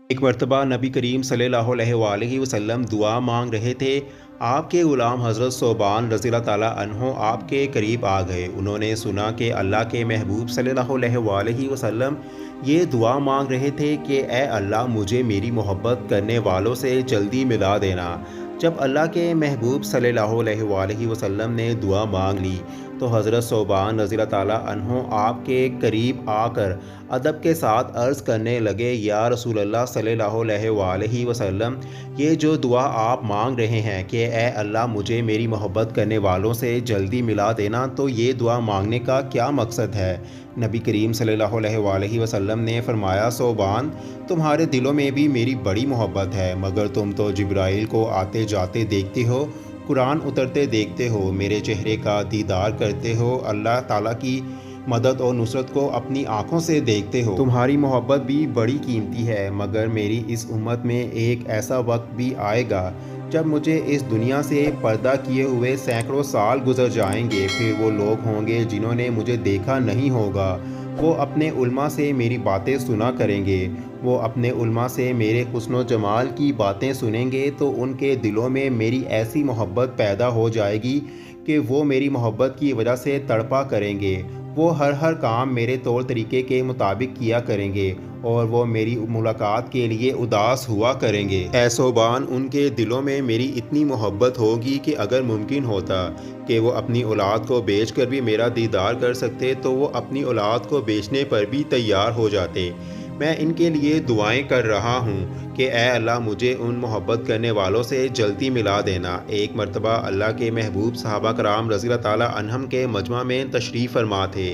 ایک مرتبہ نبی کریم صلی اللہ علیہ وسلم دعا مانگ رہے تھے۔ آپ کے غلام حضرت ثوبان رضی اللہ تعالیٰ عنہ آپ کے قریب آ گئے۔ انہوں نے سنا کہ اللہ کے محبوب صلی اللہ علیہ وسلم یہ دعا مانگ رہے تھے کہ اے اللہ مجھے میری محبت کرنے والوں سے جلدی ملا دینا۔ جب اللہ کے محبوب صلی اللہ علیہ وسلم نے دعا مانگ لی تو حضرت ثوبان رضی اللہ تعالیٰ عنہ آپ کے قریب آ کر ادب کے ساتھ عرض کرنے لگے، یا رسول اللہ صلی اللہ علیہ وسلم، یہ جو دعا آپ مانگ رہے ہیں کہ اے اللہ مجھے میری محبت کرنے والوں سے جلدی ملا دینا، تو یہ دعا مانگنے کا کیا مقصد ہے؟ نبی کریم صلی اللہ علیہ وسلم نے فرمایا، ثوبان، تمہارے دلوں میں بھی میری بڑی محبت ہے، مگر تم تو جبرائیل کو آتے جاتے دیکھتے ہو، قرآن اترتے دیکھتے ہو، میرے چہرے کا دیدار کرتے ہو، اللہ تعالیٰ کی مدد اور نصرت کو اپنی آنکھوں سے دیکھتے ہو۔ تمہاری محبت بھی بڑی قیمتی ہے، مگر میری اس امت میں ایک ایسا وقت بھی آئے گا جب مجھے اس دنیا سے پردہ کیے ہوئے سینکڑوں سال گزر جائیں گے، پھر وہ لوگ ہوں گے جنہوں نے مجھے دیکھا نہیں ہوگا، وہ اپنے علماء سے میری باتیں سنا کریں گے، وہ اپنے علماء سے میرے حسن و جمال کی باتیں سنیں گے تو ان کے دلوں میں میری ایسی محبت پیدا ہو جائے گی کہ وہ میری محبت کی وجہ سے تڑپا کریں گے، وہ ہر کام میرے طور طریقے کے مطابق کیا کریں گے اور وہ میری ملاقات کے لیے اداس ہوا کریں گے۔ اے ثوبان، ان کے دلوں میں میری اتنی محبت ہوگی کہ اگر ممکن ہوتا کہ وہ اپنی اولاد کو بیچ کر بھی میرا دیدار کر سکتے تو وہ اپنی اولاد کو بیچنے پر بھی تیار ہو جاتے۔ میں ان کے لیے دعائیں کر رہا ہوں کہ اے اللہ مجھے ان محبت کرنے والوں سے جلدی ملا دینا۔ ایک مرتبہ اللہ کے محبوب صحابہ کرام رضی اللہ تعالیٰ عنہم کے مجمع میں تشریف فرما تھے۔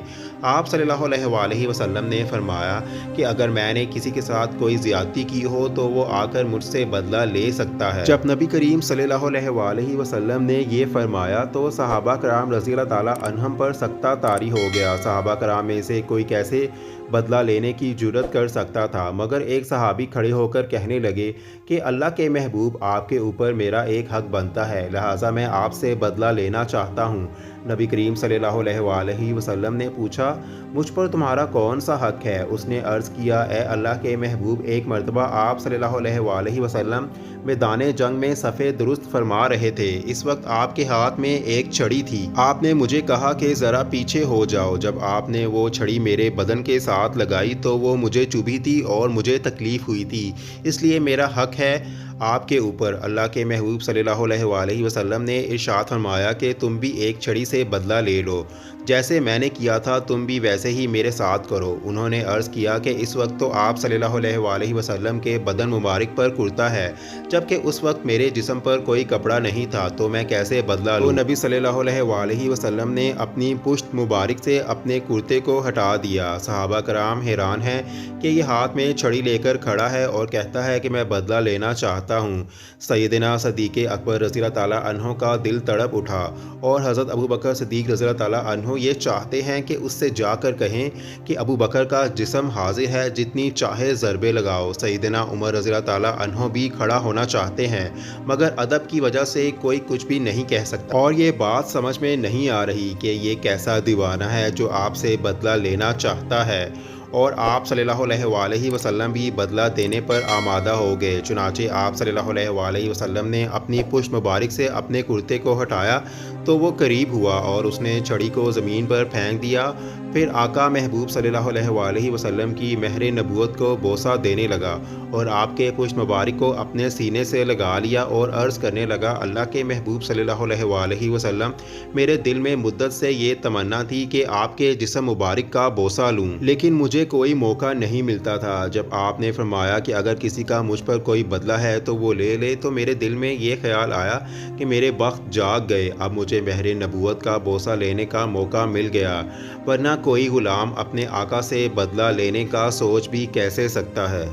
آپ صلی اللہ علیہ وسلم نے فرمایا کہ اگر میں نے کسی کے ساتھ کوئی زیادتی کی ہو تو وہ آ کر مجھ سے بدلہ لے سکتا ہے۔ جب نبی کریم صلی اللہ علیہ وسلم نے یہ فرمایا تو صحابہ کرام رضی اللہ تعالیٰ عنہم پر سکتہ طاری ہو گیا۔ صحابہ کرام میں سے کوئی کیسے بدلہ لینے کی جرت کر سکتا تھا، مگر ایک صحابی کھڑے ہو کر کہنے لگے کہ اللہ کے محبوب، آپ کے اوپر میرا ایک حق بنتا ہے، لہٰذا میں آپ سے بدلہ لینا چاہتا ہوں۔ نبی کریم صلی اللہ علیہ وسلم نے پوچھا، مجھ پر تمہارا کون سا حق ہے؟ اس نے عرض کیا، اے اللہ کے محبوب، ایک مرتبہ آپ صلی اللہ علیہ وسلم میدان جنگ میں صفِ درست فرما رہے تھے، اس وقت آپ کے ہاتھ میں ایک چھڑی تھی، آپ نے مجھے کہا کہ ذرا پیچھے ہو جاؤ، جب آپ نے وہ چھڑی میرے بدن کے ساتھ لگائی تو وہ مجھے چبھی تھی اور مجھے تکلیف ہوئی تھی، اس لیے میرا حق ہے آپ کے اوپر۔ اللہ کے محبوب صلی اللہ علیہ وسلم نے ارشاد فرمایا کہ تم بھی ایک چھڑی سے بدلہ لے لو، جیسے میں نے کیا تھا تم بھی ویسے ہی میرے ساتھ کرو۔ انہوں نے عرض کیا کہ اس وقت تو آپ صلی اللہ علیہ وسلم کے بدن مبارک پر کرتا ہے، جبکہ اس وقت میرے جسم پر کوئی کپڑا نہیں تھا، تو میں کیسے بدلہ لوں؟ تو نبی صلی اللہ علیہ وسلم نے اپنی پشت مبارک سے اپنے کرتے کو ہٹا دیا۔ صحابہ کرام حیران ہیں کہ یہ ہاتھ میں چھڑی لے کر کھڑا ہے اور کہتا ہے کہ میں بدلہ لینا چاہتا ہوں۔ سیدنا صدیق اکبر رضی اللہ تعالیٰ عنہ کا دل تڑپ اٹھا اور حضرت ابو بکر صدیق رضی اللہ تعالیٰ عنہ یہ چاہتے ہیں کہ اس سے جا کر کہیں کہ ابو بکر کا جسم حاضر ہے، جتنی چاہے ضربے لگاؤ۔ سیدنا عمر رضی اللہ تعالیٰ عنہ بھی کھڑا ہونا چاہتے ہیں، مگر ادب کی وجہ سے کوئی کچھ بھی نہیں کہہ سکتا، اور یہ بات سمجھ میں نہیں آ رہی کہ یہ کیسا دیوانہ ہے جو آپ سے بدلہ لینا چاہتا ہے، اور آپ صلی اللہ علیہ وسلم بھی بدلہ دینے پر آمادہ ہو گئے۔ چنانچہ آپ صلی اللہ علیہ وسلم نے اپنی پشت مبارک سے اپنے کرتے کو ہٹایا تو وہ قریب ہوا اور اس نے چھڑی کو زمین پر پھینک دیا، پھر آقا محبوب صلی اللہ علیہ وسلم کی مہر نبوت کو بوسہ دینے لگا اور آپ کے پشت مبارک کو اپنے سینے سے لگا لیا اور عرض کرنے لگا، اللہ کے محبوب صلی اللہ علیہ وسلم، میرے دل میں مدت سے یہ تمنا تھی کہ آپ کے جسم مبارک کا بوسہ لوں، لیکن مجھے کوئی موقع نہیں ملتا تھا۔ جب آپ نے فرمایا کہ اگر کسی کا مجھ پر کوئی بدلہ ہے تو وہ لے لے، تو میرے دل میں یہ خیال آیا کہ میرے بخت جاگ گئے، اب مجھے مہر نبوت کا بوسہ لینے کا موقع مل گیا، ورنہ کوئی غلام اپنے آقا سے بدلہ لینے کا سوچ بھی کیسے سکتا ہے؟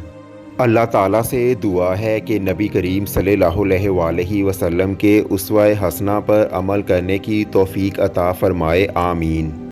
اللہ تعالیٰ سے دعا ہے کہ نبی کریم صلی اللہ علیہ وسلم کے اسوہ حسنہ پر عمل کرنے کی توفیق عطا فرمائے، آمین۔